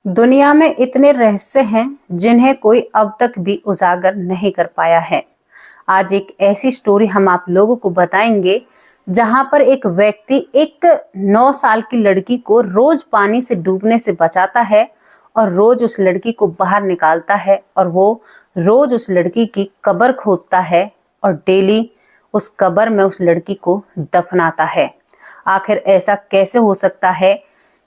दुनिया में इतने रहस्य हैं जिन्हें कोई अब तक भी उजागर नहीं कर पाया है। आज एक ऐसी स्टोरी हम आप लोगों को बताएंगे जहां पर एक व्यक्ति एक 9 साल की लड़की को रोज पानी से डूबने से बचाता है और रोज उस लड़की को बाहर निकालता है और वो रोज उस लड़की की कब्र खोदता है और डेली उस कब्र में उस लड़की को दफनाता है। आखिर ऐसा कैसे हो सकता है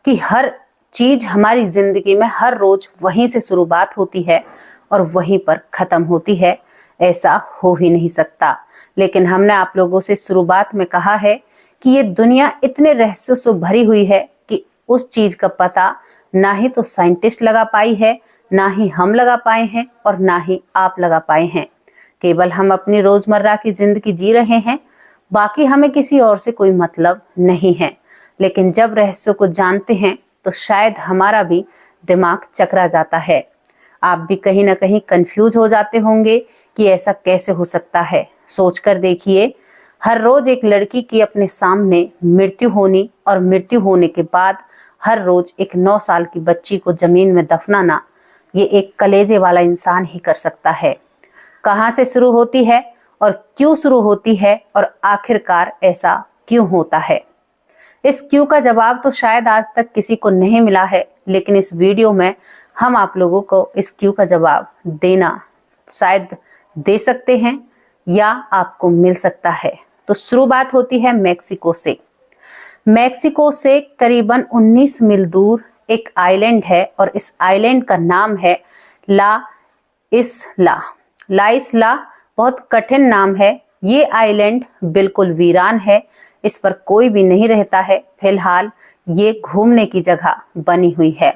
कि हर चीज हमारी जिंदगी में हर रोज वहीं से शुरुआत होती है और वहीं पर खत्म होती है? ऐसा हो ही नहीं सकता। लेकिन हमने आप लोगों से शुरुआत में कहा है कि ये दुनिया इतने रहस्यों से भरी हुई है कि उस चीज का पता ना ही तो साइंटिस्ट लगा पाई है, ना ही हम लगा पाए हैं और ना ही आप लगा पाए हैं। केवल हम अपनी रोजमर्रा की जिंदगी जी रहे हैं, बाकी हमें किसी और से कोई मतलब नहीं है। लेकिन जब रहस्यों को जानते हैं तो शायद हमारा भी दिमाग चकरा जाता है। आप भी कहीं ना कहीं कंफ्यूज हो जाते होंगे कि ऐसा कैसे हो सकता है। सोचकर देखिए, हर रोज एक लड़की की अपने सामने मृत्यु होनी और मृत्यु होने के बाद हर रोज एक 9 साल की बच्ची को जमीन में दफनाना, ये एक कलेजे वाला इंसान ही कर सकता है। कहाँ से शुरू होती है और क्यों शुरू होती है और आखिरकार ऐसा क्यों होता है? इस क्यों का जवाब तो शायद आज तक किसी को नहीं मिला है, लेकिन इस वीडियो में हम आप लोगों को इस क्यों का जवाब देना शायद दे सकते हैं या आपको मिल सकता है। तो शुरुआत होती है मेक्सिको से। मेक्सिको से करीबन 19 मील दूर एक आइलैंड है और इस आइलैंड का नाम है ला इस्ला। ला इस्ला बहुत कठिन नाम है। ये आइलैंड बिल्कुल वीरान है, इस पर कोई भी नहीं रहता है। फिलहाल ये घूमने की जगह बनी हुई है।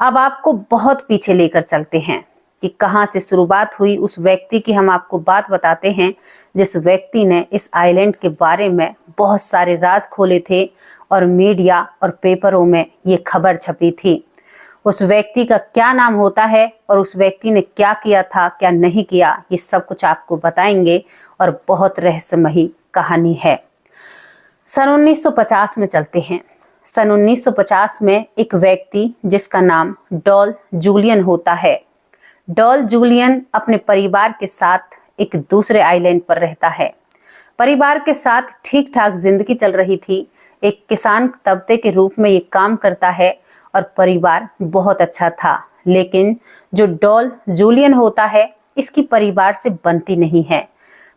अब आपको बहुत पीछे लेकर चलते हैं कि कहां से शुरुआत हुई उस व्यक्ति की। हम आपको बात बताते हैं जिस व्यक्ति ने इस आइलैंड के बारे में बहुत सारे राज खोले थे और मीडिया और पेपरों में ये खबर छपी थी। उस व्यक्ति का क्या नाम होता है और उस व्यक्ति ने क्या किया था, क्या नहीं किया, ये सब कुछ आपको बताएंगे और बहुत रहस्यमयी कहानी है। सन 1950 में चलते हैं। सन 1950 में एक व्यक्ति जिसका नाम डॉल जूलियन होता है। डॉल जूलियन अपने परिवार के साथ एक दूसरे आइलैंड पर रहता है। परिवार के साथ ठीक ठाक जिंदगी चल रही थी। एक किसान तबके के रूप में ये काम करता है और परिवार बहुत अच्छा था। लेकिन जो डॉल जूलियन होता है, इसकी परिवार से बनती नहीं है।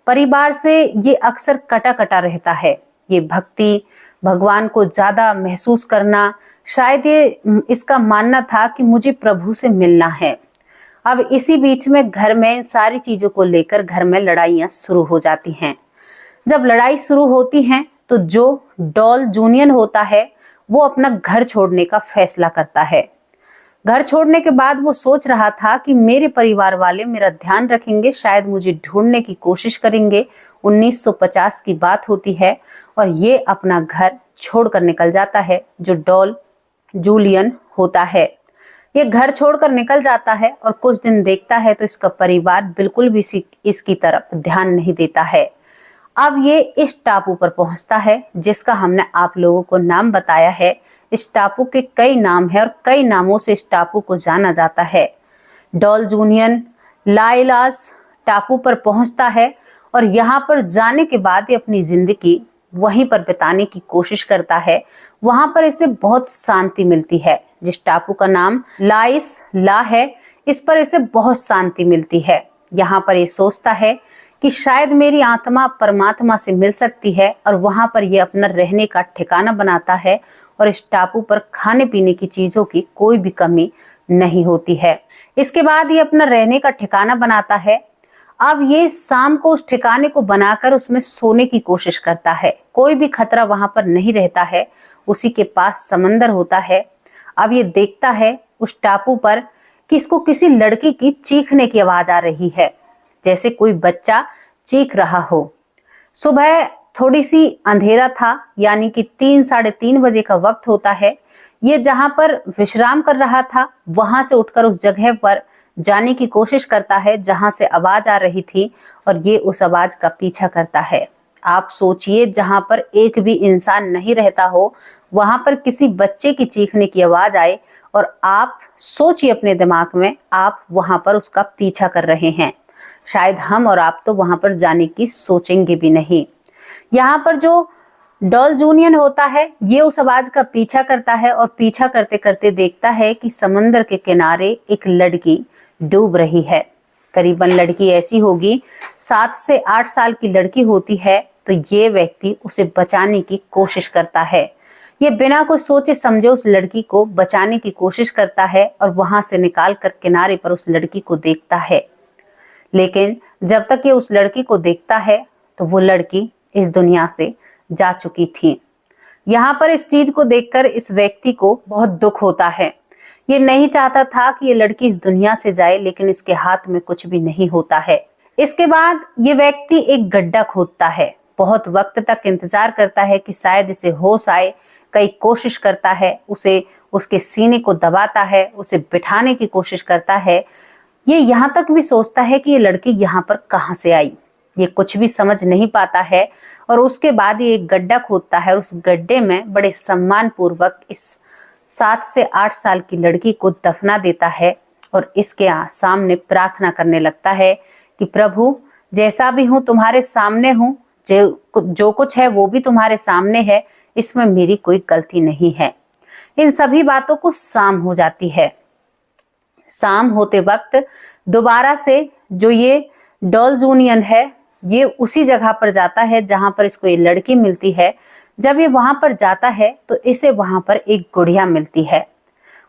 परिवार से ये अक्सर कटा कटा रहता है। ये भक्ति, भगवान को ज्यादा महसूस करना, शायद ये इसका मानना था कि मुझे प्रभु से मिलना है। अब इसी बीच में घर में इन सारी चीजों को लेकर घर में लड़ाइयां शुरू हो जाती हैं। जब लड़ाई शुरू होती हैं तो जो डॉल जूनियन होता है वो अपना घर छोड़ने का फैसला करता है। घर छोड़ने के बाद वो सोच रहा था कि मेरे परिवार वाले मेरा ध्यान रखेंगे, शायद मुझे ढूंढने की कोशिश करेंगे। 1950 की बात होती है और ये अपना घर छोड़कर निकल जाता है। जो डॉल जूलियन होता है ये घर छोड़कर निकल जाता है और कुछ दिन देखता है तो इसका परिवार बिल्कुल भी इसकी तरफ ध्यान नहीं देता है। अब ये इस टापू पर पहुंचता है जिसका हमने आप लोगों को नाम बताया है। इस टापू के कई नाम हैं और कई नामों से इस टापू को जाना जाता है। डॉल जूनियन लाइलास टापू पर पहुंचता है और यहाँ पर जाने के बाद ये अपनी जिंदगी वहीं पर बिताने की कोशिश करता है। वहां पर इसे बहुत शांति मिलती है। जिस टापू का नाम लाइस ला है, इस पर इसे बहुत शांति मिलती है। यहाँ पर ये सोचता है कि शायद मेरी आत्मा परमात्मा से मिल सकती है और वहां पर ये अपना रहने का ठिकाना बनाता है और इस टापू पर खाने पीने की चीजों की कोई भी कमी नहीं होती है। इसके बाद ये अपना रहने का ठिकाना बनाता है। अब ये शाम को उस ठिकाने को बनाकर उसमें सोने की कोशिश करता है। कोई भी खतरा वहां पर नहीं रहता है। उसी के पास समंदर होता है। अब ये देखता है उस टापू पर कि इसको किसी लड़की की चीखने की आवाज आ रही है, जैसे कोई बच्चा चीख रहा हो। सुबह थोड़ी सी अंधेरा था, यानी कि 3 साढ़े 3 बजे का वक्त होता है। ये जहां पर विश्राम कर रहा था वहां से उठकर उस जगह पर जाने की कोशिश करता है जहां से आवाज आ रही थी और ये उस आवाज का पीछा करता है। आप सोचिए, जहां पर एक भी इंसान नहीं रहता हो वहां पर किसी बच्चे की चीखने की आवाज आए और आप सोचिए अपने दिमाग में, आप वहां पर उसका पीछा कर रहे हैं। शायद हम और आप तो वहां पर जाने की सोचेंगे भी नहीं। यहाँ पर जो डॉल जूनियन होता है, ये उस आवाज का पीछा करता है और पीछा करते करते देखता है कि समंदर के किनारे एक लड़की डूब रही है। करीबन लड़की ऐसी होगी 7 से 8 साल की लड़की होती है। तो ये व्यक्ति उसे बचाने की कोशिश करता है। ये बिना कुछ सोचे समझे उस लड़की को बचाने की कोशिश करता है और वहां से निकाल कर किनारे पर उस लड़की को देखता है। लेकिन जब तक ये उस लड़की को देखता है तो वो लड़की इस दुनिया से जा चुकी थी। यहाँ पर इस चीज को देखकर इस व्यक्ति को बहुत दुख होता है। ये नहीं चाहता था कि ये लड़की इस दुनिया से जाए, लेकिन इसके हाथ में कुछ भी नहीं होता है। इसके बाद ये व्यक्ति एक गड्ढा खोदता है। बहुत वक्त तक इंतजार करता है कि शायद इसे होश आए। कई कोशिश करता है, उसे उसके सीने को दबाता है, उसे बिठाने की कोशिश करता है। ये यहाँ तक भी सोचता है कि ये लड़की यहाँ पर कहाँ से आई। ये कुछ भी समझ नहीं पाता है और उसके बाद ये एक गड्ढा खोदता है और उस गड्ढे में बड़े सम्मान पूर्वक इस 7 से 8 साल की लड़की को दफना देता है और इसके सामने प्रार्थना करने लगता है कि प्रभु, जैसा भी हूँ तुम्हारे सामने हूँ, जो कुछ है वो भी तुम्हारे सामने है, इसमें मेरी कोई गलती नहीं है। इन सभी बातों को शाम हो जाती है। शाम होते वक्त दोबारा से जो ये डॉल जूनियन है, ये उसी जगह पर जाता है जहां पर इसको ये लड़की मिलती है। जब ये वहां पर जाता है तो इसे वहां पर एक गुड़िया मिलती है।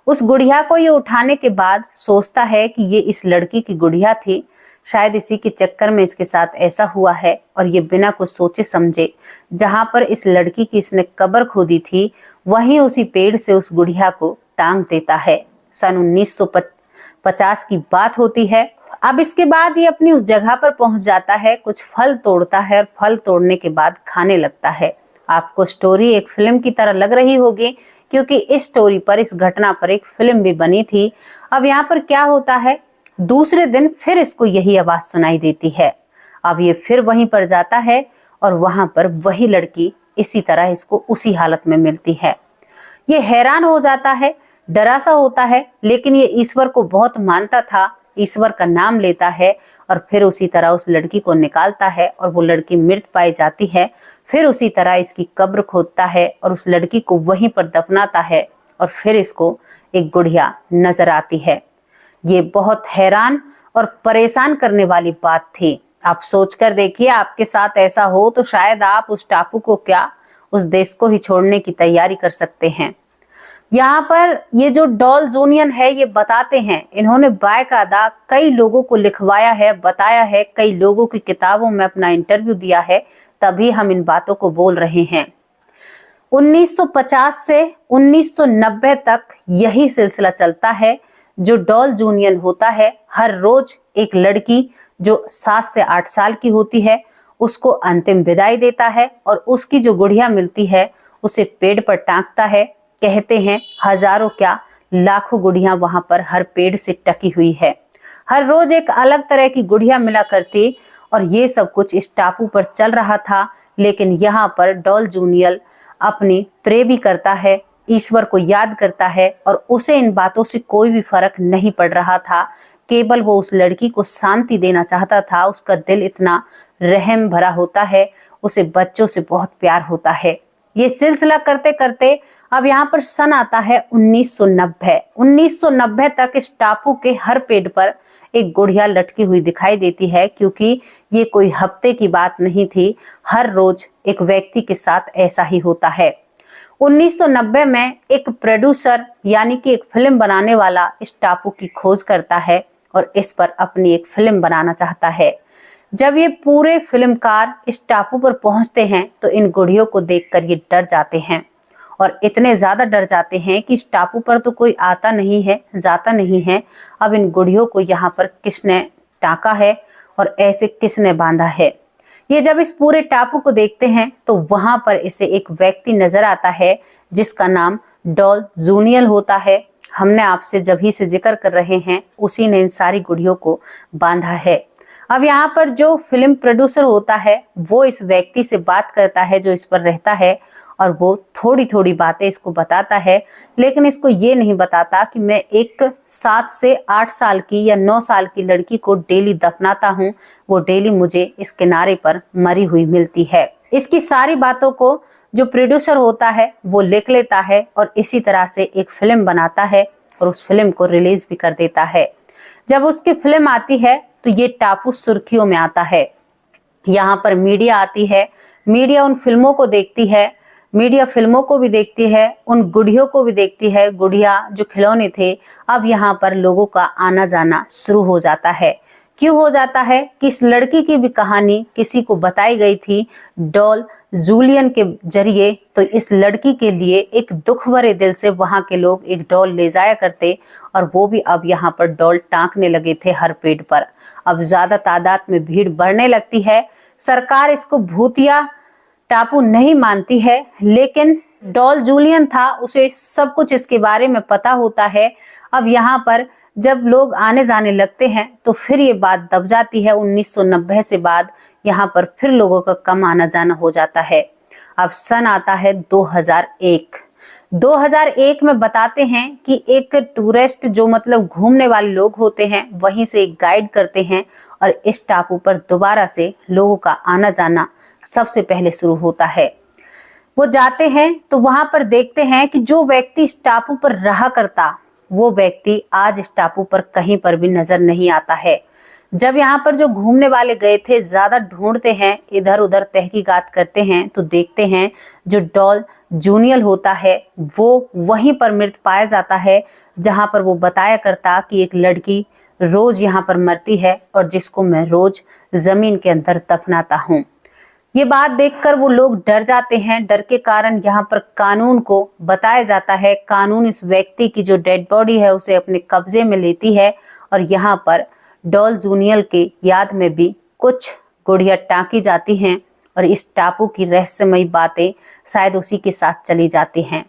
उस गुड़िया को ये उठाने के बाद सोचता है कि ये इस लड़की की गुड़िया थी। शायद इसी के चक्कर में इसके साथ ऐसा हुआ है और ये बिना कुछ सोचे समझे जहां पर इस लड़की की इसने कब्र खोदी थी, वहीं उसी पेड़ से उस गुड़िया को टांग देता है। सन 1950 की बात होती है। अब इसके बाद ये अपनी उस जगह पर पहुंच जाता है, कुछ फल तोड़ता है और फल तोड़ने के बाद खाने लगता है। आपको स्टोरी एक फिल्म की तरह लग रही होगी, क्योंकि इस स्टोरी पर, इस घटना पर एक फिल्म भी बनी थी। अब यहाँ पर क्या होता है, दूसरे दिन फिर इसको यही आवाज सुनाई देती है। अब ये फिर वहीं पर जाता है और वहां पर वही लड़की इसी तरह इसको उसी हालत में मिलती है। ये हैरान हो जाता है, डरा सा होता है, लेकिन ये ईश्वर को बहुत मानता था। ईश्वर का नाम लेता है और फिर उसी तरह उस लड़की को निकालता है और वो लड़की मृत पाई जाती है। फिर उसी तरह इसकी कब्र खोदता है और उस लड़की को वहीं पर दफनाता है और फिर इसको एक गुड़िया नजर आती है। ये बहुत हैरान और परेशान करने वाली बात थी। आप सोचकर देखिए, आपके साथ ऐसा हो तो शायद आप उस टापू को क्या, उस देश को ही छोड़ने की तैयारी कर सकते हैं। यहाँ पर ये जो डॉल जूनियन है, ये बताते हैं, इन्होंने बाकायदा कई लोगों को लिखवाया है, बताया है, कई लोगों की किताबों में अपना इंटरव्यू दिया है, तभी हम इन बातों को बोल रहे हैं। 1950 से 1990 तक यही सिलसिला चलता है। जो डॉल जूनियन होता है, हर रोज एक लड़की जो 7 से 8 साल की होती है उसको अंतिम विदाई देता है और उसकी जो गुड़िया मिलती है उसे पेड़ पर टांगता है। कहते हैं हजारों क्या लाखों गुड़िया वहां पर हर पेड़ से टकी हुई है। हर रोज एक अलग तरह की गुड़िया मिला करती और ये सब कुछ इस टापू पर चल रहा था। लेकिन यहाँ पर डॉल जूनियल अपनी प्रे भी करता है, ईश्वर को याद करता है और उसे इन बातों से कोई भी फर्क नहीं पड़ रहा था। केवल वो उस लड़की को शांति देना चाहता था। उसका दिल इतना रहम भरा होता है, उसे बच्चों से बहुत प्यार होता है। ये सिलसिला करते करते अब यहाँ पर सन आता है 1990। 1990 तक इस टापू के हर पेड़ पर एक गुड़िया लटकी हुई दिखाई देती है, क्योंकि ये कोई हफ्ते की बात नहीं थी। हर रोज एक व्यक्ति के साथ ऐसा ही होता है। 1990 में एक प्रोड्यूसर यानी कि एक फिल्म बनाने वाला इस टापू की खोज करता है और इस पर अपनी एक फिल्म बनाना चाहता है। जब ये पूरे फिल्मकार इस टापू पर पहुंचते हैं तो इन गुड़ियों को देखकर ये डर जाते हैं और इतने ज्यादा डर जाते हैं कि इस टापू पर तो कोई आता नहीं है, जाता नहीं है। अब इन गुड़ियों को यहाँ पर किसने टांका है और ऐसे किसने बांधा है। ये जब इस पूरे टापू को देखते हैं तो वहां पर इसे एक व्यक्ति नजर आता है जिसका नाम डॉल जूनियल होता है। हमने आपसे जब ही से जिक्र कर रहे हैं, उसी ने इन सारी गुड़ियों को बांधा है। अब यहाँ पर जो फिल्म प्रोड्यूसर होता है वो इस व्यक्ति से बात करता है जो इस पर रहता है और वो थोड़ी थोड़ी बातें इसको बताता है, लेकिन इसको ये नहीं बताता कि मैं एक 7 से 8 साल की या 9 साल की लड़की को डेली दफनाता हूँ, वो डेली मुझे इस किनारे पर मरी हुई मिलती है। इसकी सारी बातों को जो प्रोड्यूसर होता है वो लिख लेता है और इसी तरह से एक फिल्म बनाता है और उस फिल्म को रिलीज भी कर देता है। जब उसकी फिल्म आती है तो ये टापू सुर्खियों में आता है। यहाँ पर मीडिया आती है, मीडिया उन फिल्मों को देखती है, मीडिया फिल्मों को भी देखती है, उन गुड़ियों को भी देखती है। गुड़िया जो खिलौने थे, अब यहाँ पर लोगों का आना जाना शुरू हो जाता है। क्यों हो जाता है कि इस लड़की की भी कहानी किसी को बताई गई थी डॉल जूलियन के जरिए, तो इस लड़की के लिए एक दुख भरे दिल से वहां के लोग एक डॉल ले जाया करते और वो भी अब यहाँ पर डॉल टांकने लगे थे हर पेड़ पर। अब ज्यादा तादाद में भीड़ बढ़ने लगती है। सरकार इसको भूतिया टापू नहीं मानती है, लेकिन डॉल जूलियन था, उसे सब कुछ इसके बारे में पता होता है। अब यहाँ पर जब लोग आने जाने लगते हैं तो फिर ये बात दब जाती है। 1990 से बाद यहाँ पर फिर लोगों का कम आना जाना हो जाता है। अब सन आता है 2001। 2001 में बताते हैं कि एक टूरिस्ट जो मतलब घूमने वाले लोग होते हैं वहीं से एक गाइड करते हैं और इस टापू पर दोबारा से लोगों का आना जाना सबसे पहले शुरू होता है। वो जाते हैं तो वहां पर देखते हैं कि जो व्यक्ति इस टापू पर रहा करता वो व्यक्ति आज इस टापू पर कहीं पर भी नजर नहीं आता है। जब यहाँ पर जो घूमने वाले गए थे ज्यादा ढूंढते हैं, इधर उधर तहकीकात करते हैं तो देखते हैं जो डॉल जूनियल होता है वो वहीं पर मृत पाया जाता है, जहां पर वो बताया करता कि एक लड़की रोज यहाँ पर मरती है और जिसको मैं रोज जमीन के अंदर दफनाता हूँ। ये बात देखकर वो लोग डर जाते हैं। डर के कारण यहाँ पर कानून को बताया जाता है। कानून इस व्यक्ति की जो डेड बॉडी है उसे अपने कब्जे में लेती है और यहाँ पर डॉल जूनियल के याद में भी कुछ गुड़िया टाँकी जाती हैं और इस टापू की रहस्यमयी बातें शायद उसी के साथ चली जाती हैं।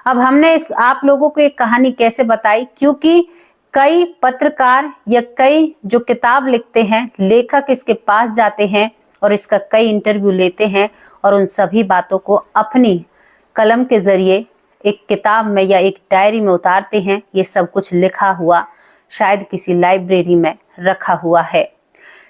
अब हमने आप लोगों को एक कहानी कैसे बताई, क्योंकि कई पत्रकार या कई जो किताब लिखते हैं लेखक इसके पास जाते हैं और इसका कई इंटरव्यू लेते हैं और उन सभी बातों को अपनी कलम के जरिए एक किताब में या एक डायरी में उतारते हैं। ये सब कुछ लिखा हुआ शायद किसी लाइब्रेरी में रखा हुआ है।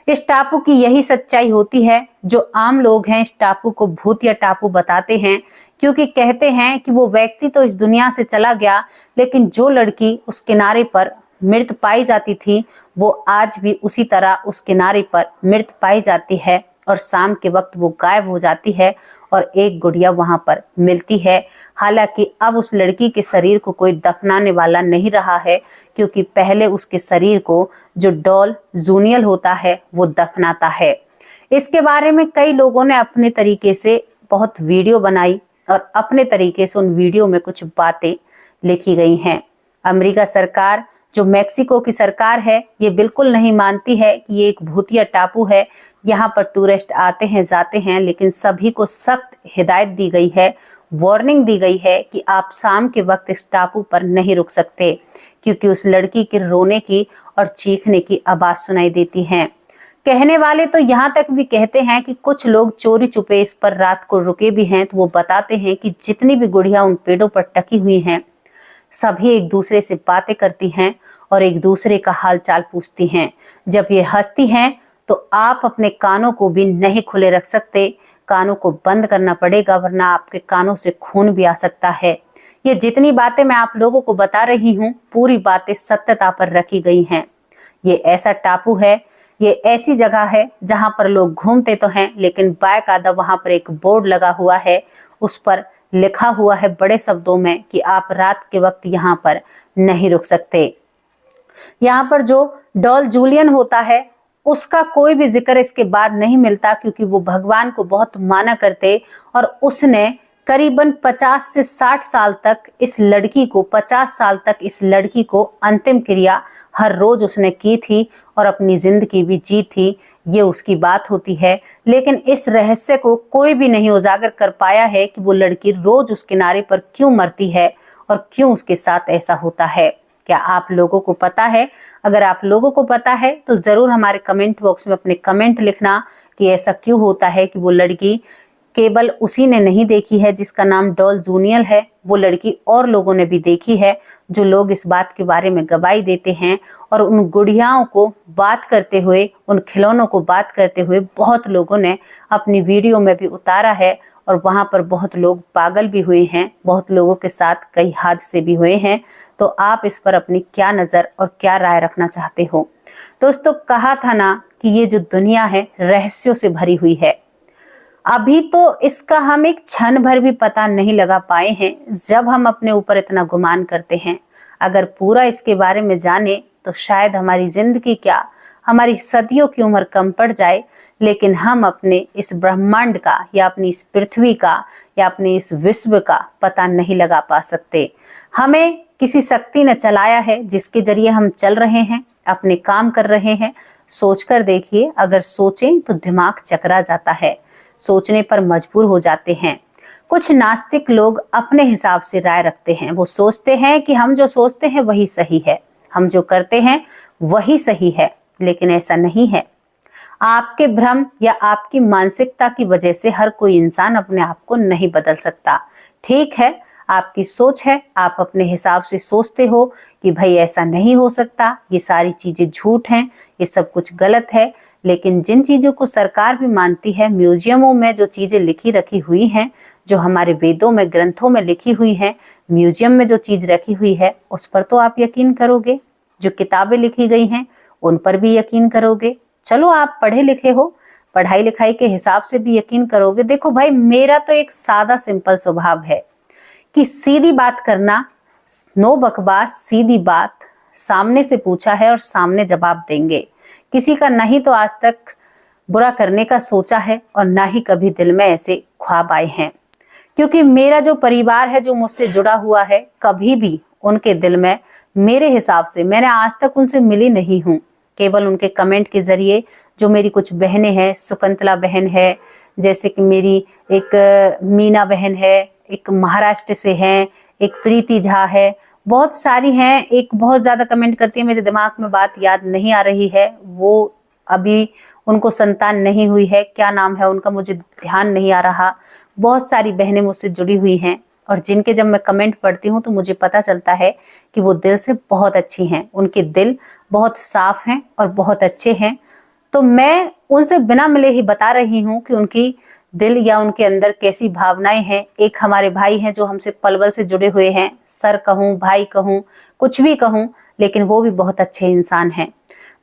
इस टापू की यही सच्चाई होती है। जो आम लोग हैं इस टापू को भूतिया टापू बताते हैं, क्योंकि कहते हैं कि वो व्यक्ति तो इस दुनिया से चला गया, लेकिन जो लड़की उस किनारे पर मृत पाई जाती थी वो आज भी उसी तरह उस किनारे पर मृत पाई जाती है और शाम के वक्त वो गायब हो जाती है और एक गुड़िया वहां पर मिलती है। हालांकि अब उस लड़की के शरीर को कोई दफनाने वाला नहीं रहा है, क्योंकि पहले उसके शरीर को जो डॉल जूनियल होता है वो दफनाता है। इसके बारे में कई लोगों ने अपने तरीके से बहुत वीडियो बनाई और अपने तरीके से उन वीडियो में कुछ बातें लिखी गई हैं। अमेरिका सरकार, जो मेक्सिको की सरकार है, ये बिल्कुल नहीं मानती है कि ये एक भूतिया टापू है। यहाँ पर टूरिस्ट आते हैं जाते हैं, लेकिन सभी को सख्त हिदायत दी गई है, वार्निंग दी गई है कि आप शाम के वक्त इस टापू पर नहीं रुक सकते, क्योंकि उस लड़की के रोने की और चीखने की आवाज सुनाई देती है। कहने वाले तो यहाँ तक भी कहते हैं कि कुछ लोग चोरी छुपे इस पर रात को रुके भी हैं, तो वो बताते हैं कि जितनी भी गुड़िया उन पेड़ों पर टकी हुई हैं सभी एक दूसरे से बातें करती हैं और एक दूसरे का हालचाल पूछती हैं। जब ये हंसती हैं तो आप अपने कानों को भी नहीं खुले रख सकते, कानों को बंद करना पड़ेगा, वरना आपके कानों से खून भी आ सकता है। ये जितनी बातें मैं आप लोगों को बता रही हूँ पूरी बातें सत्यता पर रखी गई हैं। ये ऐसा टापू है, ये ऐसी जगह है जहाँ पर लोग घूमते तो हैं, लेकिन बाकायदा वहाँ पर एक बोर्ड लगा हुआ है, उस पर लिखा हुआ है बड़े शब्दों में कि आप रात के वक्त यहाँ पर नहीं रुक सकते। यहाँ पर जो डॉल जूलियन होता है उसका कोई भी जिक्र इसके बाद नहीं मिलता, क्योंकि वो भगवान को बहुत माना करते और उसने करीबन 50 से 60 साल तक इस लड़की को 50 साल तक इस लड़की को अंतिम क्रिया हर रोज उसने की थी और अपनी जिंदगी भी जी थी। ये उसकी बात होती है, लेकिन इस रहस्य को कोई भी नहीं उजागर कर पाया है कि वो लड़की रोज उस किनारे पर क्यों मरती है और क्यों उसके साथ ऐसा होता है। क्या आप लोगों को पता है? अगर आप लोगों को पता है तो जरूर हमारे कमेंट बॉक्स में अपने कमेंट लिखना कि ऐसा क्यों होता है कि वो लड़की केवल उसी ने नहीं देखी है जिसका नाम डॉल जूनियल है, वो लड़की और लोगों ने भी देखी है। जो लोग इस बात के बारे में गवाही देते हैं और उन गुड़ियाओं को बात करते हुए, उन खिलौनों को बात करते हुए बहुत लोगों ने अपनी वीडियो में भी उतारा है और वहां पर बहुत लोग पागल भी हुए हैं, बहुत लोगों के साथ कई हादसे भी हुए हैं। तो आप इस पर अपनी क्या नजर और क्या राय रखना चाहते हो? दोस्तों, कहा था ना कि ये जो दुनिया है रहस्यों से भरी हुई है। अभी तो इसका हम एक क्षण भर भी पता नहीं लगा पाए हैं जब हम अपने ऊपर इतना गुमान करते हैं। अगर पूरा इसके बारे में जाने तो शायद हमारी जिंदगी क्या, हमारी सदियों की उम्र कम पड़ जाए, लेकिन हम अपने इस ब्रह्मांड का या अपनी इस पृथ्वी का या अपने इस विश्व का पता नहीं लगा पा सकते। हमें किसी शक्ति ने चलाया है जिसके जरिए हम चल रहे हैं, अपने काम कर रहे हैं। सोचकर देखिए, अगर सोचें तो दिमाग चकरा जाता है, सोचने पर मजबूर हो जाते हैं। कुछ नास्तिक लोग अपने हिसाब से राय रखते हैं। वो सोचते हैं कि हम जो सोचते हैं वही सही है, हम जो करते हैं वही सही है, लेकिन ऐसा नहीं है। आपके भ्रम या आपकी मानसिकता की वजह से हर कोई इंसान अपने आप को नहीं बदल सकता। ठीक है, आपकी सोच है, आप अपने हिसाब से सोचते हो कि भाई ऐसा नहीं हो सकता, ये सारी चीजें झूठ हैं, ये सब कुछ गलत है। लेकिन जिन चीजों को सरकार भी मानती है, म्यूजियमों में जो चीजें लिखी रखी हुई हैं, जो हमारे वेदों में, ग्रंथों में लिखी हुई हैं, म्यूजियम में जो चीज रखी हुई है, उस पर तो आप यकीन करोगे। जो किताबें लिखी गई हैं उन पर भी यकीन करोगे। चलो, आप पढ़े लिखे हो, पढ़ाई लिखाई के हिसाब से भी यकीन करोगे। देखो भाई, मेरा तो एक सादा सिंपल स्वभाव है कि सीधी बात करना, नो बकवास, सीधी बात। सामने से पूछा है और सामने जवाब देंगे। किसी का नहीं तो आज तक बुरा करने का सोचा है और ना ही कभी दिल में ऐसे ख्वाब आए हैं, क्योंकि मेरा जो परिवार है, जो मुझसे जुड़ा हुआ है, कभी भी उनके दिल में, मेरे हिसाब से, मैंने आज तक उनसे मिली नहीं हूँ। केवल उनके कमेंट के जरिए। जो मेरी कुछ बहनें हैं, सुकंतला बहन है, जैसे कि मेरी एक मीना बहन है, एक महाराष्ट्र से हैं, एक प्रीति झा है, बहुत सारी हैं। एक बहुत ज्यादा कमेंट करती है, मेरे दिमाग में बात याद नहीं आ रही है, वो अभी उनको संतान नहीं हुई है, क्या नाम है उनका मुझे ध्यान नहीं आ रहा। बहुत सारी बहनें मुझसे जुड़ी हुई हैं और जिनके जब मैं कमेंट पढ़ती हूँ तो मुझे पता चलता है कि वो दिल से बहुत अच्छी हैं, उनके दिल बहुत साफ हैं और बहुत अच्छे हैं। तो मैं उनसे बिना मिले ही बता रही हूँ कि उनकी दिल या उनके अंदर कैसी भावनाएं हैं। एक हमारे भाई हैं जो हमसे पलवल से जुड़े हुए हैं, सर कहूँ, भाई कहूँ, कुछ भी कहूँ, लेकिन वो भी बहुत अच्छे इंसान हैं।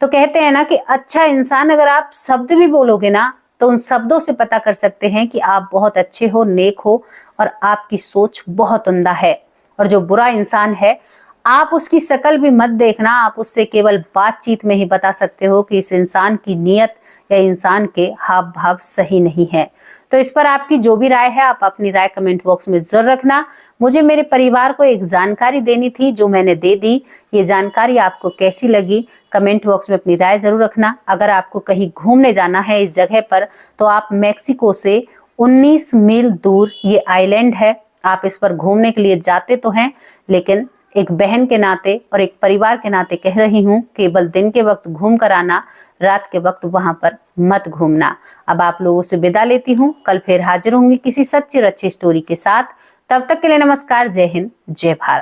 तो कहते हैं ना कि अच्छा इंसान, अगर आप शब्द भी बोलोगे ना तो उन शब्दों से पता कर सकते हैं कि आप बहुत अच्छे हो, नेक हो और आपकी सोच बहुत उम्दा है। और जो बुरा इंसान है, आप उसकी शक्ल भी मत देखना, आप उससे केवल बातचीत में ही बता सकते हो कि इस इंसान की नीयत या इंसान के हाव भाव सही नहीं है। तो इस पर आपकी जो भी राय है, आप अपनी राय कमेंट बॉक्स में जरूर रखना। मुझे मेरे परिवार को एक जानकारी देनी थी जो मैंने दे दी। ये जानकारी आपको कैसी लगी, कमेंट बॉक्स में अपनी राय जरूर रखना। अगर आपको कहीं घूमने जाना है इस जगह पर, तो आप मैक्सिको से 19 मील दूर ये आइलैंड है, आप इस पर घूमने के लिए जाते तो हैं, लेकिन एक बहन के नाते और एक परिवार के नाते कह रही हूँ, केवल दिन के वक्त घूम कर आना, रात के वक्त वहां पर मत घूमना। अब आप लोगों से विदा लेती हूँ, कल फिर हाजिर होंगी किसी सच्ची और अच्छी स्टोरी के साथ। तब तक के लिए नमस्कार, जय हिंद, जय भारत।